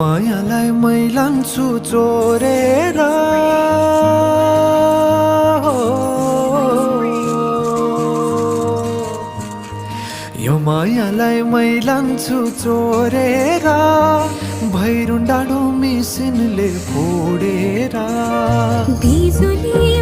मायालाई मै लान्छु चोरेर यो मायालाई मै लान्छु चोरेर भैरुन डाँडो मिसिनले फोडेर बिजुली